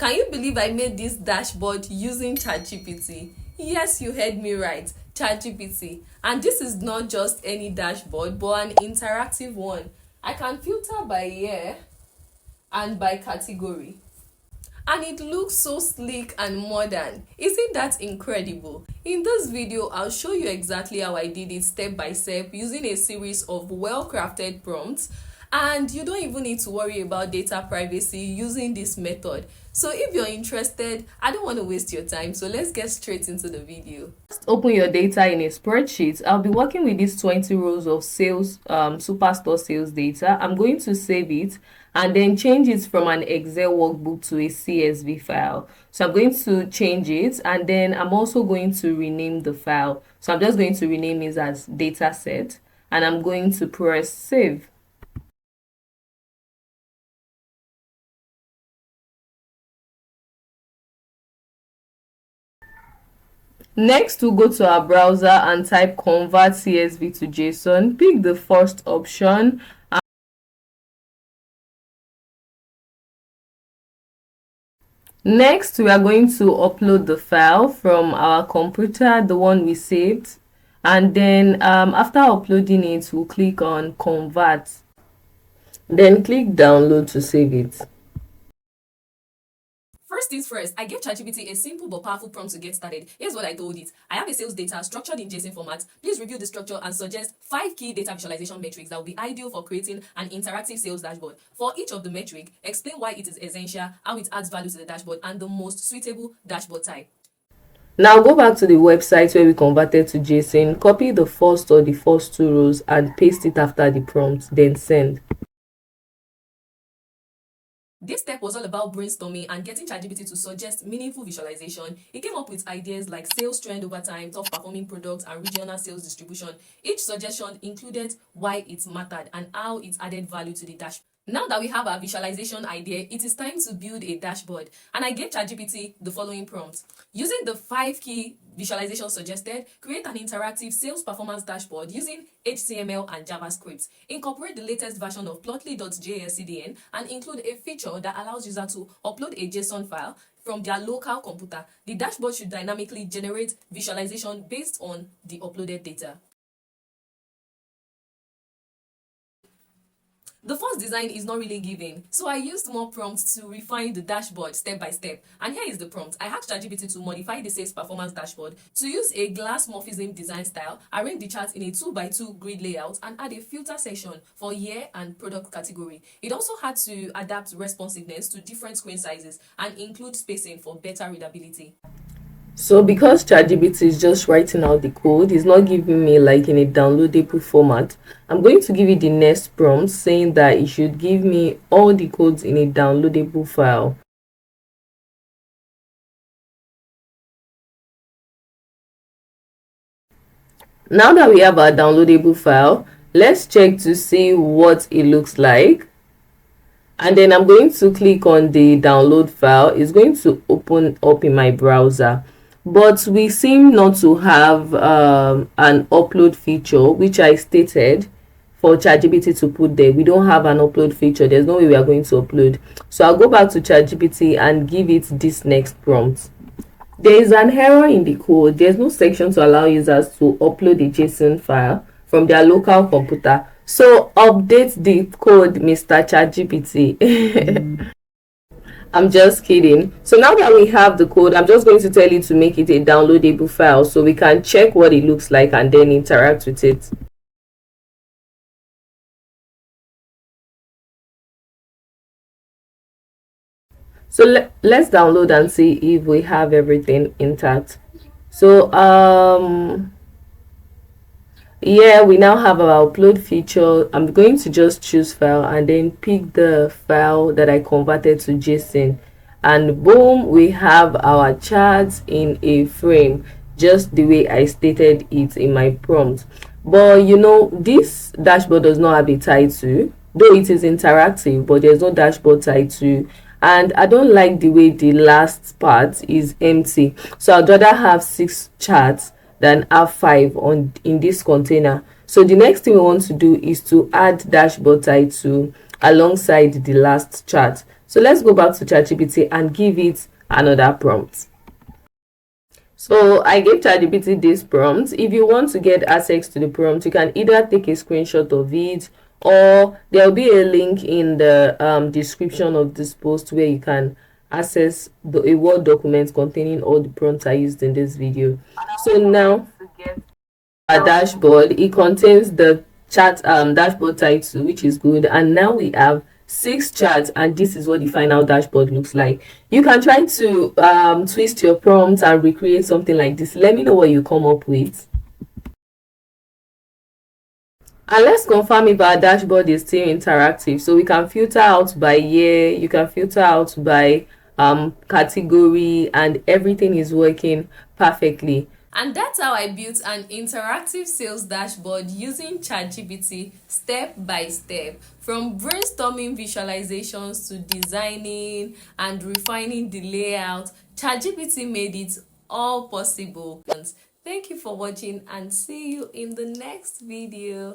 Can you believe I made this dashboard using ChatGPT? Yes, you heard me right, ChatGPT. And this is not just any dashboard, but an interactive one. I can filter by year and by category. And it looks so sleek and modern. Isn't that incredible? In this video, I'll show you exactly how I did it step by step using a series of well-crafted prompts. And you don't even need to worry about data privacy using this method. So if you're interested, I don't want to waste your time, so let's get straight into the video. Just open your data in a spreadsheet. I'll be working with these 20 rows of sales, superstore sales data. I'm going to save it and then change it from an Excel workbook to a CSV file. So I'm going to change it, and then I'm also going to rename the file. So I'm just going to rename it as dataset, and I'm going to press save. Next, we'll go to our browser and type convert CSV to JSON. Pick the first option. Next, we are going to upload the file from our computer, the one we saved. And then after uploading it, we'll click on convert. Then click download to save it. First things first, I gave ChatGPT a simple but powerful prompt to get started. Here's what I told it. I have a sales data structured in JSON format. Please review the structure and suggest 5 key data visualization metrics that will be ideal for creating an interactive sales dashboard. For each of the metric, explain why it is essential, how it adds value to the dashboard, and the most suitable dashboard type. Now go back to the website where we converted to JSON, copy the first or the first 2 rows and paste it after the prompt, then send. This step was all about brainstorming and getting ChatGPT to suggest meaningful visualization. It came up with ideas like sales trend over time, top performing products, and regional sales distribution. Each suggestion included why it mattered and how it added value to the dashboard. Now that we have our visualization idea, it is time to build a dashboard. And I gave ChatGPT the following prompt. Using the 5 key visualizations suggested, create an interactive sales performance dashboard using HTML and JavaScript. Incorporate the latest version of Plotly.js CDN and include a feature that allows users to upload a JSON file from their local computer. The dashboard should dynamically generate visualization based on the uploaded data. The first design is not really giving, so I used more prompts to refine the dashboard step by step. And here is the prompt. I asked ChatGPT to modify the sales performance dashboard to use a glass morphism design style, arrange the charts in a 2x2 grid layout, and add a filter section for year and product category. It also had to adapt responsiveness to different screen sizes and include spacing for better readability. So because ChatGPT is just writing out the code, it's not giving me like in a downloadable format. I'm going to give it the next prompt saying that it should give me all the codes in a downloadable file. Now that we have our downloadable file, let's check to see what it looks like. And then I'm going to click on the download file. It's going to open up in my browser. But we seem not to have an upload feature, which I stated for ChatGPT to put there. We don't have an upload feature. There's no way we are going to upload. So I'll go back to ChatGPT and give it this next prompt. There is an error in the code. There's no section to allow users to upload a JSON file from their local computer. So update the code, Mr. ChatGPT. I'm just kidding. So now that we have the code, I'm just going to tell you to make it a downloadable file so we can check what it looks like and then interact with it. So let's download and see if we have everything intact. So yeah, we now have our upload feature. I'm going to just choose file and then pick the file that I converted to JSON, and boom, we have our charts in a frame, just the way I stated it in my prompt. But you know, this dashboard does not have a title, though it is interactive, but there's no dashboard title. And I don't like the way the last part is empty, so I'd rather have 6 charts than have 5 in this container. So the next thing we want to do is to add dashboard title alongside the last chart. So let's go back to ChatGPT and give it another prompt. So I gave ChatGPT this prompt. If you want to get access to the prompt, you can either take a screenshot of it, or there'll be a link in the description of this post where you can access a Word document containing all the prompts I used in this video. So now a dashboard, it contains the chat dashboard title, which is good, and now we have 6 charts, and this is what the final dashboard looks like. You can try to twist your prompts and recreate something like this. Let me know what you come up with. And let's confirm if our dashboard is still interactive. So we can filter out by year, you can filter out by category, and everything is working perfectly. And that's how I built an interactive sales dashboard using ChatGPT step by step. From brainstorming visualizations to designing and refining the layout, ChatGPT made it all possible. Thank you for watching, and see you in the next video.